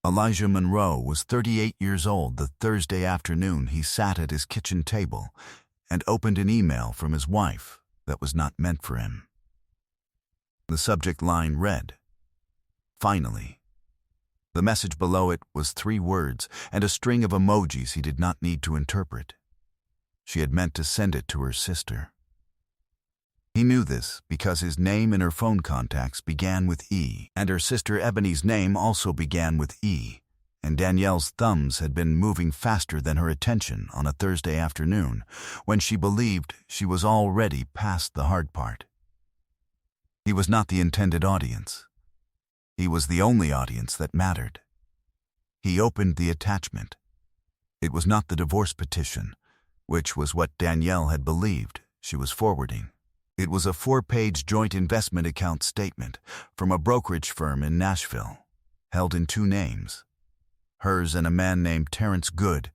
Elijah Monroe was 38 years old the Thursday afternoon he sat at his kitchen table and opened an email from his wife that was not meant for him. The subject line read, "Finally." The message below it was 3 words and a string of emojis he did not need to interpret. She had meant to send it to her sister. He knew this because his name in her phone contacts began with E, and her sister Ebony's name also began with E, and Danielle's thumbs had been moving faster than her attention on a Thursday afternoon when she believed she was already past the hard part. He was not the intended audience. He was the only audience that mattered. He opened the attachment. It was not the divorce petition, which was what Danielle had believed she was forwarding. It was a 4-page joint investment account statement from a brokerage firm in Nashville, held in 2 names. Hers and a man named Terrence Good,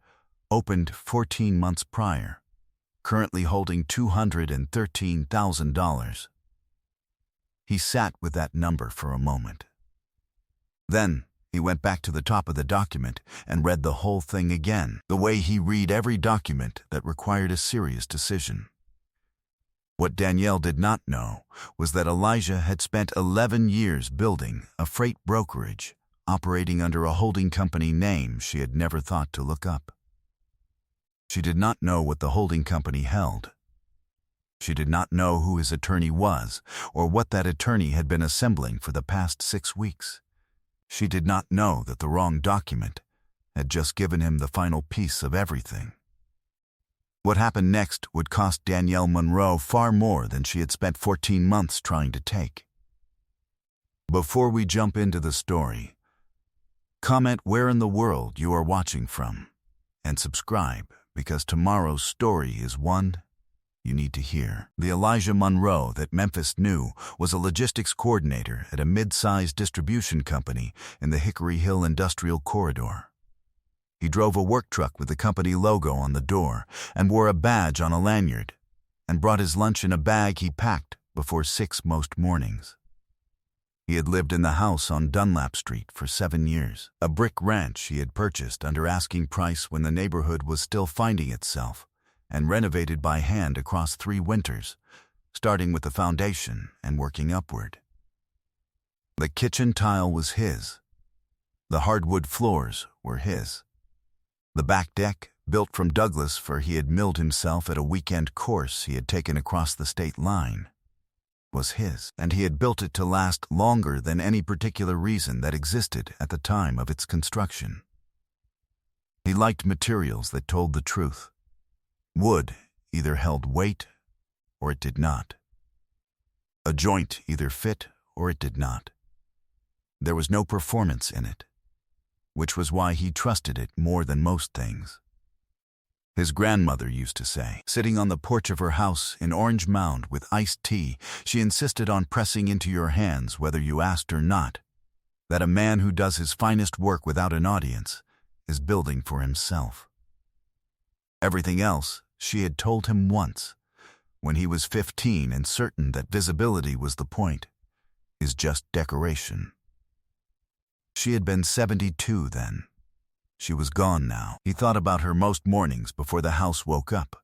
opened 14 months prior, currently holding $213,000. He sat with that number for a moment. Then he went back to the top of the document and read the whole thing again, the way he read every document that required a serious decision. What Danielle did not know was that Elijah had spent 11 years building a freight brokerage operating under a holding company name she had never thought to look up. She did not know what the holding company held. She did not know who his attorney was or what that attorney had been assembling for the past 6 weeks. She did not know that the wrong document had just given him the final piece of everything. What happened next would cost Danielle Monroe far more than she had spent 14 months trying to take. Before we jump into the story, comment where in the world you are watching from, and subscribe because tomorrow's story is one you need to hear. The Elijah Monroe that Memphis knew was a logistics coordinator at a mid-sized distribution company in the Hickory Hill Industrial Corridor. He drove a work truck with the company logo on the door and wore a badge on a lanyard, and brought his lunch in a bag he packed before 6 most mornings. He had lived in the house on Dunlap Street for 7 years, a brick ranch he had purchased under asking price when the neighborhood was still finding itself, and renovated by hand across 3 winters, starting with the foundation and working upward. The kitchen tile was his. The hardwood floors were his. The back deck, built from Douglas for he had milled himself at a weekend course he had taken across the state line, was his, and he had built it to last longer than any particular reason that existed at the time of its construction. He liked materials that told the truth. Wood either held weight or it did not. A joint either fit or it did not. There was no performance in it, which was why he trusted it more than most things. His grandmother used to say, sitting on the porch of her house in Orange Mound with iced tea, she insisted on pressing into your hands whether you asked or not, that a man who does his finest work without an audience is building for himself. Everything else she had told him once, when he was 15 and certain that visibility was the point, is just decoration. She had been 72 then. She was gone now. He thought about her most mornings before the house woke up,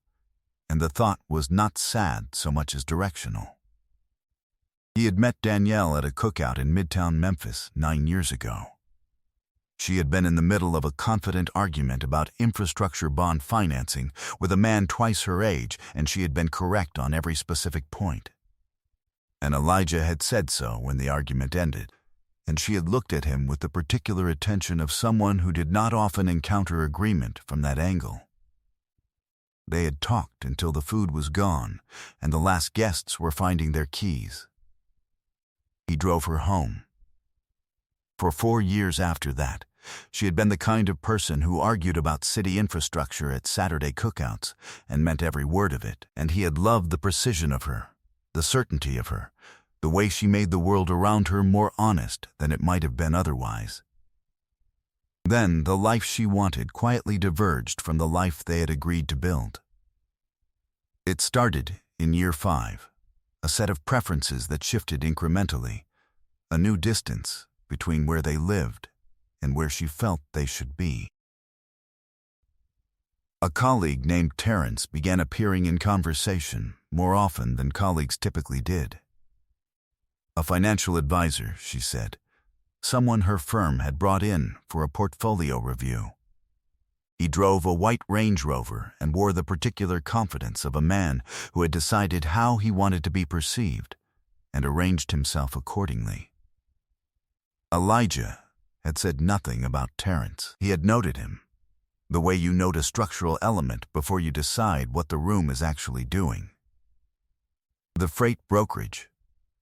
and the thought was not sad so much as directional. He had met Danielle at a cookout in Midtown Memphis 9 years ago. She had been in the middle of a confident argument about infrastructure bond financing with a man twice her age, and she had been correct on every specific point. And Elijah had said so when the argument ended, and she had looked at him with the particular attention of someone who did not often encounter agreement from that angle. They had talked until the food was gone and the last guests were finding their keys. He drove her home. For 4 years after that, she had been the kind of person who argued about city infrastructure at Saturday cookouts and meant every word of it, and he had loved the precision of her, the certainty of her, the way she made the world around her more honest than it might have been otherwise. Then the life she wanted quietly diverged from the life they had agreed to build. It started in year 5, a set of preferences that shifted incrementally, a new distance between where they lived and where she felt they should be. A colleague named Terrence began appearing in conversation more often than colleagues typically did. A financial advisor, she said, someone her firm had brought in for a portfolio review. He drove a white Range Rover and wore the particular confidence of a man who had decided how he wanted to be perceived and arranged himself accordingly. Elijah had said nothing about Terrence. He had noted him, the way you note a structural element before you decide what the room is actually doing. The freight brokerage,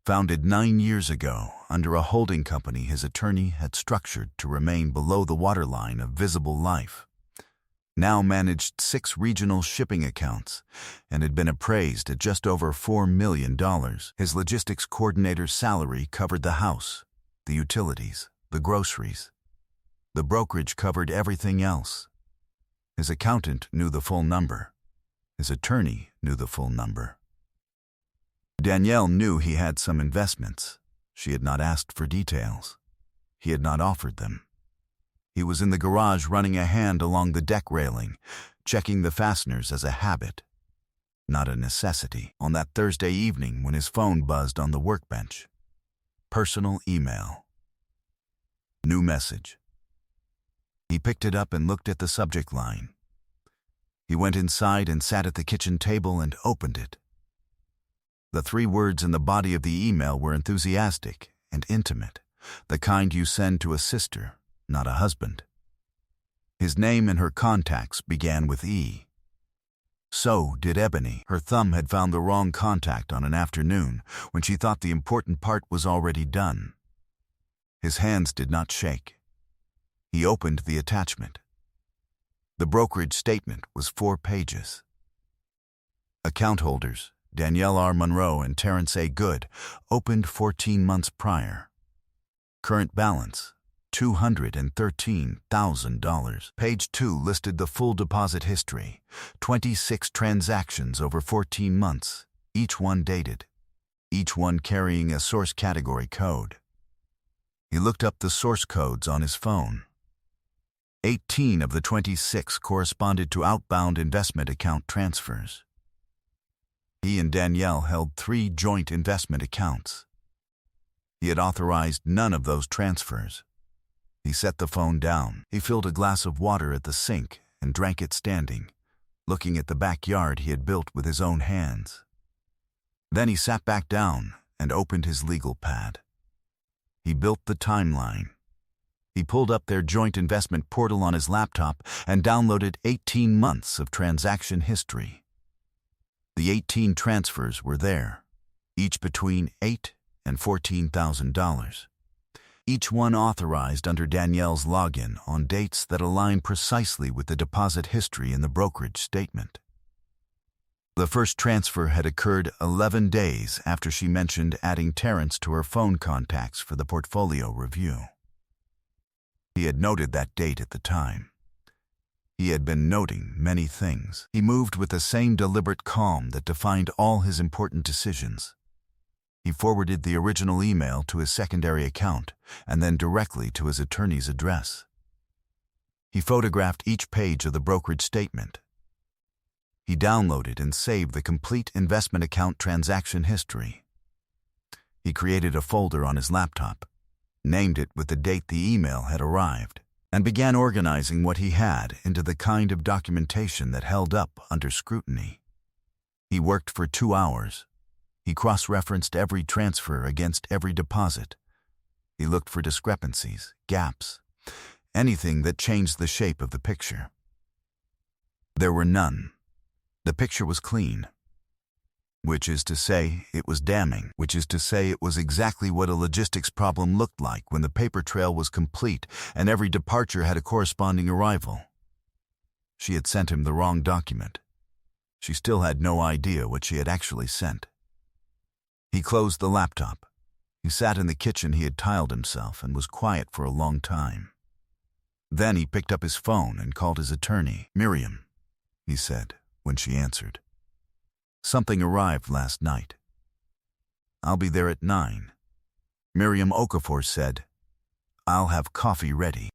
founded 9 years ago under a holding company his attorney had structured to remain below the waterline of visible life, now managed 6 regional shipping accounts and had been appraised at just over $4 million. His logistics coordinator's salary covered the house, the utilities, the groceries. The brokerage covered everything else. His accountant knew the full number. His attorney knew the full number. Danielle knew he had some investments. She had not asked for details. He had not offered them. He was in the garage running a hand along the deck railing, checking the fasteners as a habit, not a necessity, on that Thursday evening when his phone buzzed on the workbench. Personal email. New message. He picked it up and looked at the subject line. He went inside and sat at the kitchen table and opened it. The 3 words in the body of the email were enthusiastic and intimate, the kind you send to a sister, not a husband. His name and her contacts began with E. So did Ebony. Her thumb had found the wrong contact on an afternoon when she thought the important part was already done. His hands did not shake. He opened the attachment. The brokerage statement was 4 pages. Account holders, Danielle R. Monroe and Terrence A. Good, opened 14 months prior. Current balance, $213,000. Page 2 listed the full deposit history, 26 transactions over 14 months, each one dated, each one carrying a source category code. He looked up the source codes on his phone. 18 of the 26 corresponded to outbound investment account transfers. He and Danielle held 3 joint investment accounts. He had authorized none of those transfers. He set the phone down. He filled a glass of water at the sink and drank it standing, looking at the backyard he had built with his own hands. Then he sat back down and opened his legal pad. He built the timeline. He pulled up their joint investment portal on his laptop and downloaded 18 months of transaction history. The 18 transfers were there, each between $8,000 and $14,000. Each one authorized under Danielle's login on dates that align precisely with the deposit history in the brokerage statement. The first transfer had occurred 11 days after she mentioned adding Terrence to her phone contacts for the portfolio review. He had noted that date at the time. He had been noting many things. He moved with the same deliberate calm that defined all his important decisions. He forwarded the original email to his secondary account and then directly to his attorney's address. He photographed each page of the brokerage statement. He downloaded and saved the complete investment account transaction history. He created a folder on his laptop, named it with the date the email had arrived, and began organizing what he had into the kind of documentation that held up under scrutiny. He worked for 2 hours. He cross-referenced every transfer against every deposit. He looked for discrepancies, gaps, anything that changed the shape of the picture. There were none. The picture was clean. Which is to say, it was damning. Which is to say, it was exactly what a logistics problem looked like when the paper trail was complete and every departure had a corresponding arrival. She had sent him the wrong document. She still had no idea what she had actually sent. He closed the laptop. He sat in the kitchen he had tiled himself and was quiet for a long time. Then he picked up his phone and called his attorney. "Miriam," he said when she answered. "Something arrived last night. I'll be there at 9. Miriam Okafor said, "I'll have coffee ready."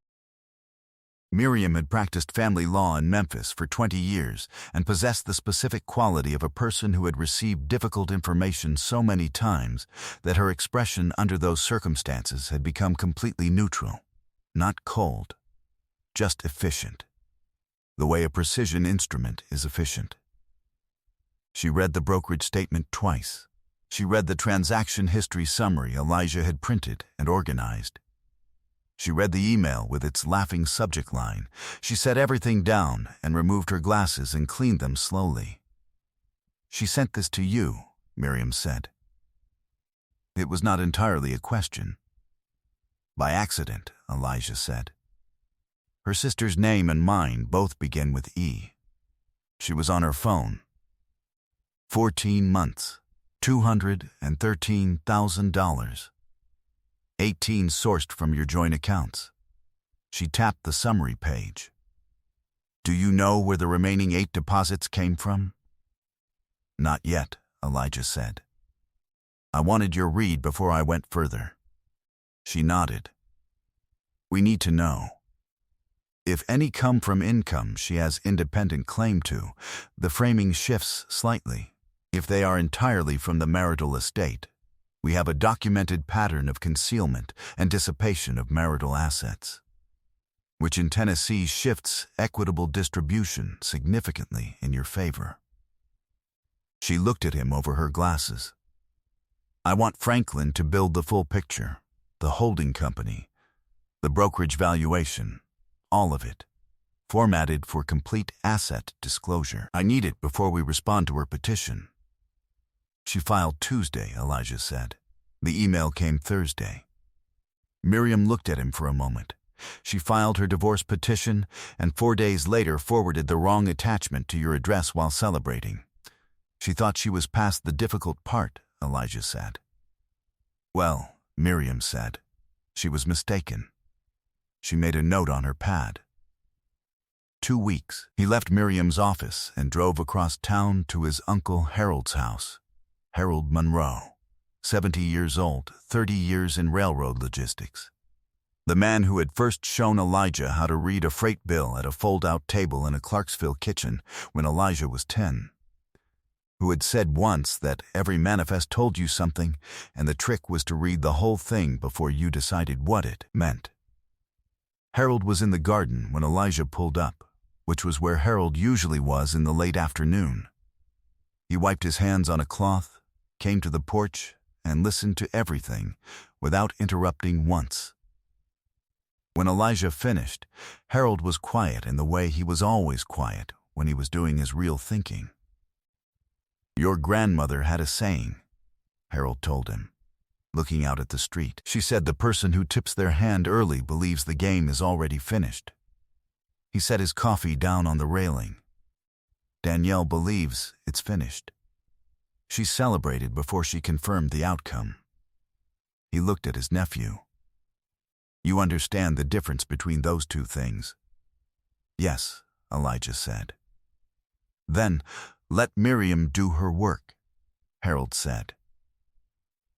Miriam had practiced family law in Memphis for 20 years and possessed the specific quality of a person who had received difficult information so many times that her expression under those circumstances had become completely neutral, not cold, just efficient, the way a precision instrument is efficient. She read the brokerage statement twice. She read the transaction history summary Elijah had printed and organized. She read the email with its laughing subject line. She set everything down and removed her glasses and cleaned them slowly. "She sent this to you," Miriam said. It was not entirely a question. "By accident," Elijah said. Her sister's name and mine both begin with E. She was on her phone. 14 months, $213,000. 18 sourced from your joint accounts. She tapped the summary page. "Do you know where the remaining 8 deposits came from?" "Not yet," Elijah said. "I wanted your read before I went further." She nodded. "We need to know. If any come from income she has independent claim to, the framing shifts slightly. If they are entirely from the marital estate, we have a documented pattern of concealment and dissipation of marital assets, which in Tennessee shifts equitable distribution significantly in your favor." She looked at him over her glasses. "I want Franklin to build the full picture, the holding company, the brokerage valuation, all of it, formatted for complete asset disclosure. I need it before we respond to her petition." "She filed Tuesday," Elijah said. "The email came Thursday." Miriam looked at him for a moment. "She filed her divorce petition and 4 days later forwarded the wrong attachment to your address while celebrating. She thought she was past the difficult part," Elijah said. "Well," Miriam said, "she was mistaken." She made a note on her pad. 2 weeks. He left Miriam's office and drove across town to his uncle Harold's house. Harold Monroe, 70 years old, 30 years in railroad logistics. The man who had first shown Elijah how to read a freight bill at a fold-out table in a Clarksville kitchen when Elijah was 10. Who had said once that every manifest told you something, and the trick was to read the whole thing before you decided what it meant. Harold was in the garden when Elijah pulled up, which was where Harold usually was in the late afternoon. He wiped his hands on a cloth, came to the porch, and listened to everything without interrupting once. When Elijah finished, Harold was quiet in the way he was always quiet when he was doing his real thinking. "Your grandmother had a saying," Harold told him, looking out at the street. "She said the person who tips their hand early believes the game is already finished." He set his coffee down on the railing. "Danielle believes it's finished. She celebrated before she confirmed the outcome." He looked at his nephew. "You understand the difference between those two things?" "Yes," Elijah said. "Then let Miriam do her work," Harold said.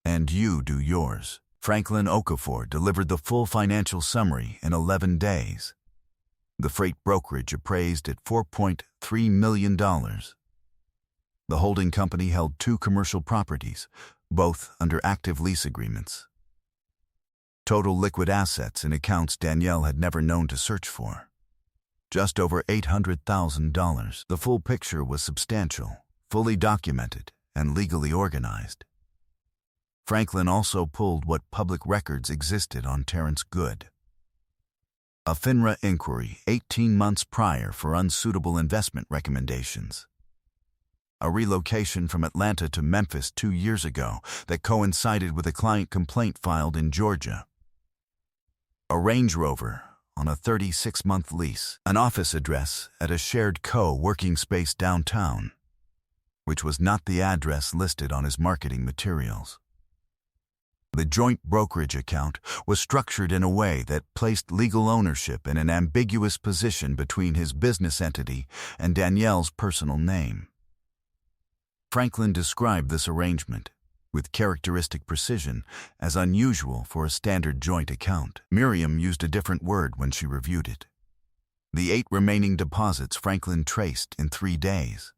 "And you do yours." Franklin Okafor delivered the full financial summary in 11 days. The freight brokerage appraised at $4.3 million. The holding company held 2 commercial properties, both under active lease agreements. Total liquid assets in accounts Danielle had never known to search for. Just over $800,000. The full picture was substantial, fully documented, and legally organized. Franklin also pulled what public records existed on Terrence Good. A FINRA inquiry 18 months prior for unsuitable investment recommendations. A relocation from Atlanta to Memphis 2 years ago that coincided with a client complaint filed in Georgia. A Range Rover on a 36-month lease. An office address at a shared co-working space downtown, which was not the address listed on his marketing materials. The joint brokerage account was structured in a way that placed legal ownership in an ambiguous position between his business entity and Danielle's personal name. Franklin described this arrangement, with characteristic precision, as unusual for a standard joint account. Miriam used a different word when she reviewed it. The 8 remaining deposits Franklin traced in 3 days.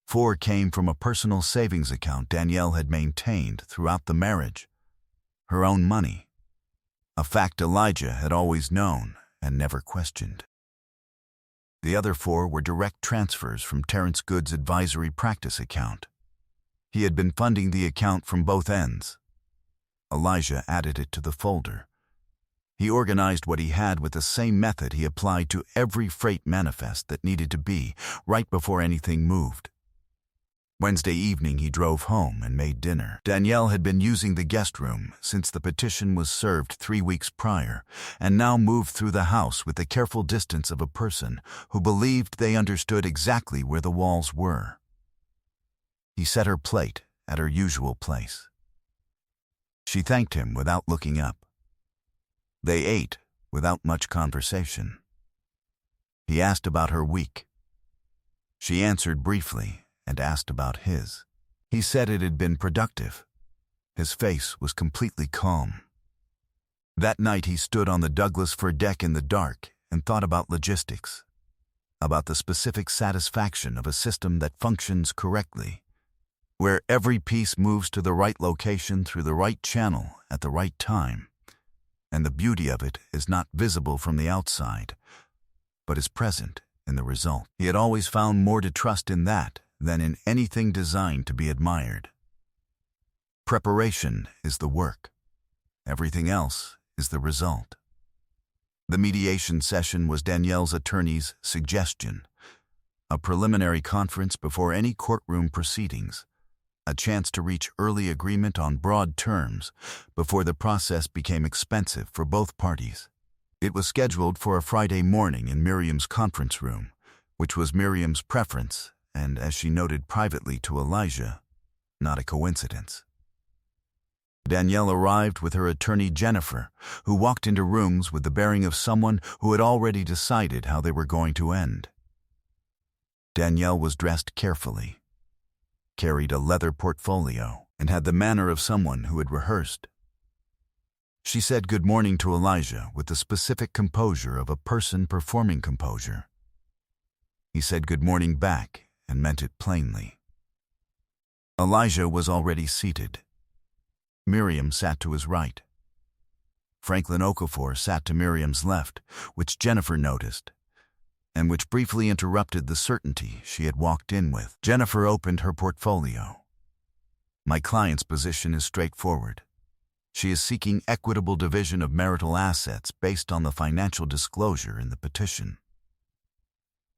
4 came from a personal savings account Danielle had maintained throughout the marriage. Her own money. A fact Elijah had always known and never questioned. The other 4 were direct transfers from Terrence Good's advisory practice account. He had been funding the account from both ends. Elijah added it to the folder. He organized what he had with the same method he applied to every freight manifest that needed to be right before anything moved. Wednesday evening he drove home and made dinner. Danielle had been using the guest room since the petition was served 3 weeks prior, and now moved through the house with the careful distance of a person who believed they understood exactly where the walls were. He set her plate at her usual place. She thanked him without looking up. They ate without much conversation. He asked about her week. She answered briefly and asked about his. He said it had been productive. His face was completely calm. That night he stood on the Douglas fir deck in the dark and thought about logistics, about the specific satisfaction of a system that functions correctly, where every piece moves to the right location through the right channel at the right time, and the beauty of it is not visible from the outside, but is present in the result. He had always found more to trust in that than in anything designed to be admired. Preparation is the work. Everything else is the result. The mediation session was Danielle's attorney's suggestion, a preliminary conference before any courtroom proceedings, a chance to reach early agreement on broad terms before the process became expensive for both parties. It was scheduled for a Friday morning in Miriam's conference room, which was Miriam's preference, and as she noted privately to Elijah, not a coincidence. Danielle arrived with her attorney Jennifer, who walked into rooms with the bearing of someone who had already decided how they were going to end. Danielle was dressed carefully, carried a leather portfolio, and had the manner of someone who had rehearsed. She said good morning to Elijah with the specific composure of a person performing composure. He said good morning back and meant it plainly. Elijah was already seated. Miriam sat to his right. Franklin Okafor sat to Miriam's left, which Jennifer noticed, and which briefly interrupted the certainty she had walked in with. Jennifer opened her portfolio. My client's position is straightforward. She is seeking equitable division of marital assets based on the financial disclosure in the petition.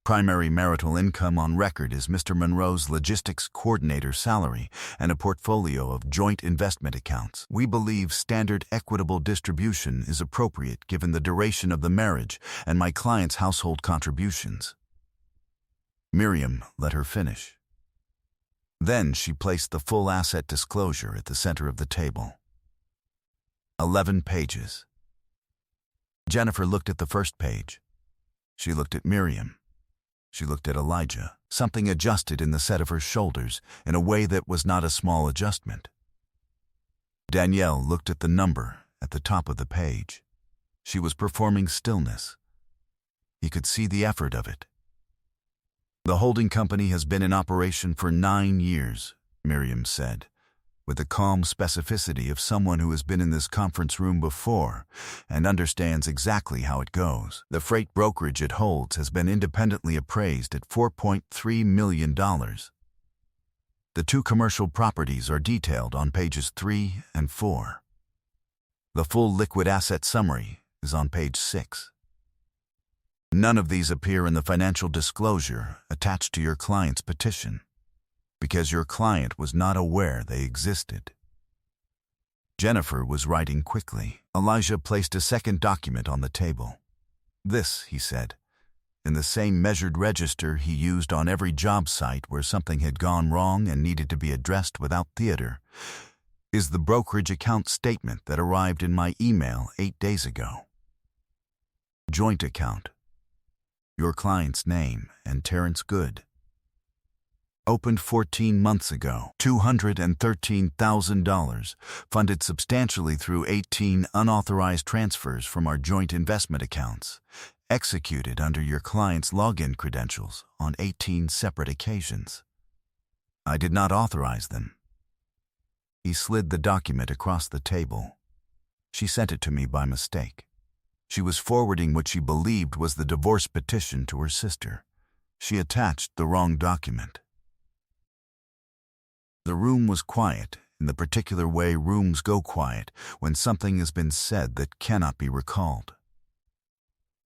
Primary marital income on record is Mr. Monroe's logistics coordinator salary and a portfolio of joint investment accounts. We believe standard equitable distribution is appropriate given the duration of the marriage and my client's household contributions. Miriam let her finish. Then she placed the full asset disclosure at the center of the table. 11 pages. Jennifer looked at the first page. She looked at Miriam. She looked at Elijah. Something adjusted in the set of her shoulders in a way that was not a small adjustment. Danielle looked at the number at the top of the page. She was performing stillness. He could see the effort of it. The holding company has been in operation for 9 years, Miriam said, with the calm specificity of someone who has been in this conference room before and understands exactly how it goes. The freight brokerage it holds has been independently appraised at $4.3 million. The 2 commercial properties are detailed on pages 3 and 4. The full liquid asset summary is on page 6. None of these appear in the financial disclosure attached to your client's petition, because your client was not aware they existed. Jennifer was writing quickly. Elijah placed a second document on the table. This, he said, in the same measured register he used on every job site where something had gone wrong and needed to be addressed without theater, is the brokerage account statement that arrived in my email 8 days ago. Joint account. Your client's name and Terrence Good. Opened 14 months ago, $213,000, funded substantially through 18 unauthorized transfers from our joint investment accounts, executed under your client's login credentials on 18 separate occasions. I did not authorize them. He slid the document across the table. She sent it to me by mistake. She was forwarding what she believed was the divorce petition to her sister. She attached the wrong document. The room was quiet, in the particular way rooms go quiet when something has been said that cannot be recalled.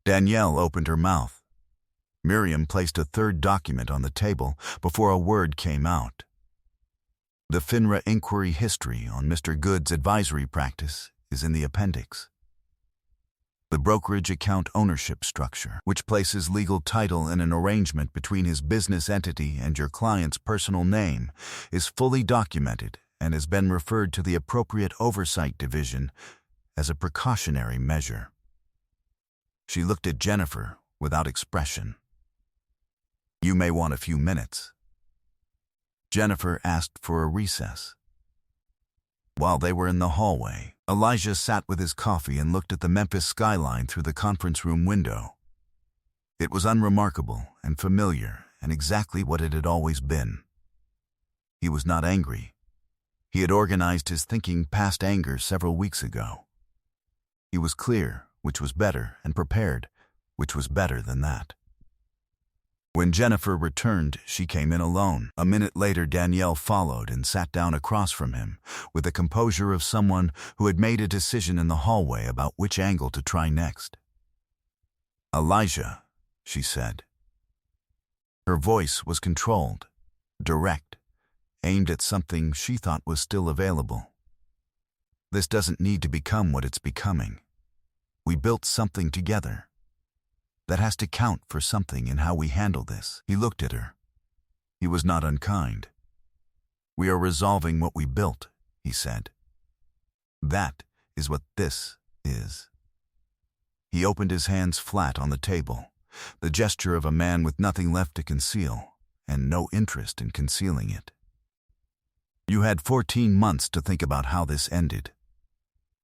Danielle opened her mouth. Miriam placed a third document on the table before a word came out. The FINRA inquiry history on Mr. Good's advisory practice is in the appendix. The brokerage account ownership structure, which places legal title in an arrangement between his business entity and your client's personal name, is fully documented and has been referred to the appropriate oversight division as a precautionary measure. She looked at Jennifer without expression. You may want a few minutes. Jennifer asked for a recess. While they were in the hallway, Elijah sat with his coffee and looked at the Memphis skyline through the conference room window. It was unremarkable and familiar and exactly what it had always been. He was not angry. He had organized his thinking past anger several weeks ago. He was clear, which was better, and prepared, which was better than that. When Jennifer returned, she came in alone. A minute later, Danielle followed and sat down across from him, with the composure of someone who had made a decision in the hallway about which angle to try next. Elijah, she said. Her voice was controlled, direct, aimed at something she thought was still available. This doesn't need to become what it's becoming. We built something together. That has to count for something in how we handle this. He looked at her. He was not unkind. We are resolving what we built, he said. That is what this is. He opened his hands flat on the table, the gesture of a man with nothing left to conceal, and no interest in concealing it. You had 14 months to think about how this ended.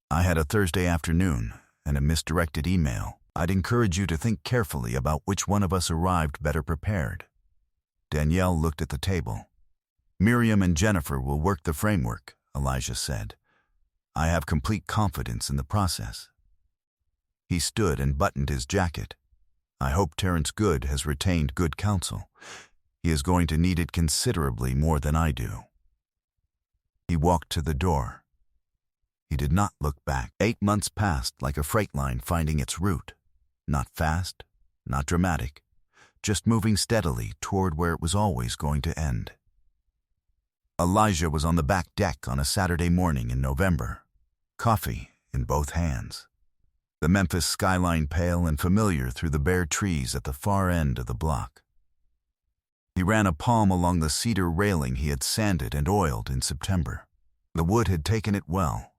I had a Thursday afternoon and a misdirected email. I'd encourage you to think carefully about which one of us arrived better prepared. Danielle looked at the table. Miriam and Jennifer will work the framework, Elijah said. I have complete confidence in the process. He stood and buttoned his jacket. I hope Terrence Good has retained good counsel. He is going to need it considerably more than I do. He walked to the door. He did not look back. 8 months passed like a freight line finding its route. Not fast, not dramatic, just moving steadily toward where it was always going to end. Elijah was on the back deck on a Saturday morning in November, coffee in both hands. The Memphis skyline pale and familiar through the bare trees at the far end of the block. He ran a palm along the cedar railing he had sanded and oiled in September. The wood had taken it well.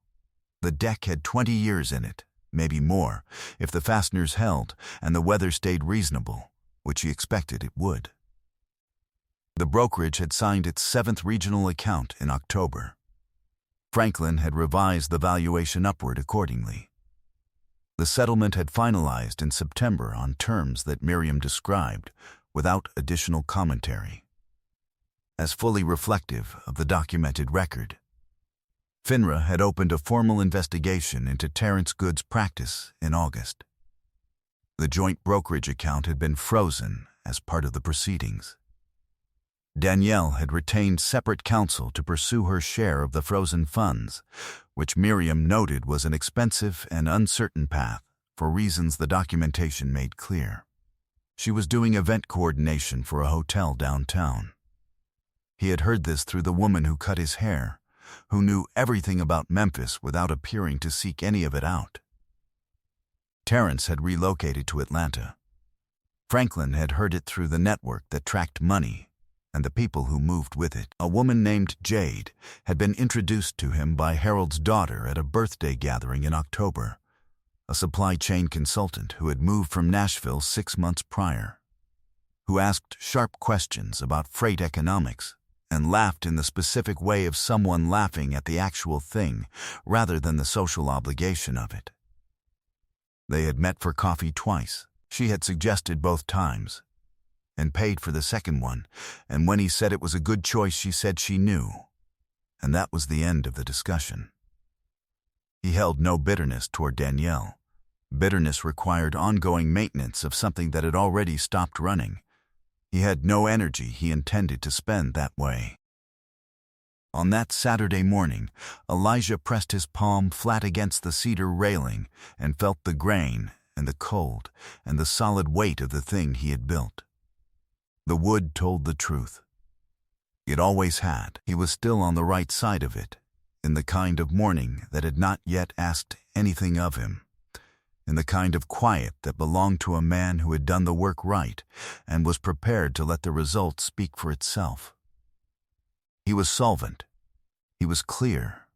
The deck had 20 years in it, maybe more, if the fasteners held and the weather stayed reasonable, which he expected it would. The brokerage had signed its 7th regional account in October. Franklin had revised the valuation upward accordingly. The settlement had finalized in September on terms that Miriam described, without additional commentary, as fully reflective of the documented record. FINRA had opened a formal investigation into Terrence Good's practice in August. The joint brokerage account had been frozen as part of the proceedings. Danielle had retained separate counsel to pursue her share of the frozen funds, which Miriam noted was an expensive and uncertain path for reasons the documentation made clear. She was doing event coordination for a hotel downtown. He had heard this through the woman who cut his hair, who knew everything about Memphis without appearing to seek any of it out. Terrence had relocated to Atlanta. Franklin had heard it through the network that tracked money and the people who moved with it. A woman named Jade had been introduced to him by Harold's daughter at a birthday gathering in October, a supply chain consultant who had moved from Nashville 6 months prior, who asked sharp questions about freight economics and laughed in the specific way of someone laughing at the actual thing rather than the social obligation of it. They had met for coffee twice. She had suggested both times, and paid for the second one, and when he said it was a good choice, she said she knew, and that was the end of the discussion. He held no bitterness toward Danielle. Bitterness required ongoing maintenance of something that had already stopped running. He had no energy he intended to spend that way. On that Saturday morning, Elijah pressed his palm flat against the cedar railing and felt the grain and the cold and the solid weight of the thing he had built. The wood told the truth. It always had. He was still on the right side of it, in the kind of morning that had not yet asked anything of him, in the kind of quiet that belonged to a man who had done the work right and was prepared to let the result speak for itself. He was solvent. He was clear.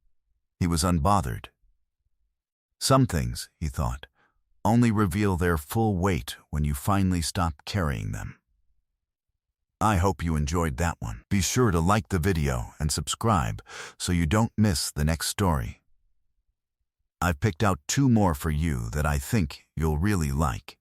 He was unbothered. Some things, he thought, only reveal their full weight when you finally stop carrying them. I hope you enjoyed that one. Be sure to like the video and subscribe so you don't miss the next story. I've picked out 2 more for you that I think you'll really like.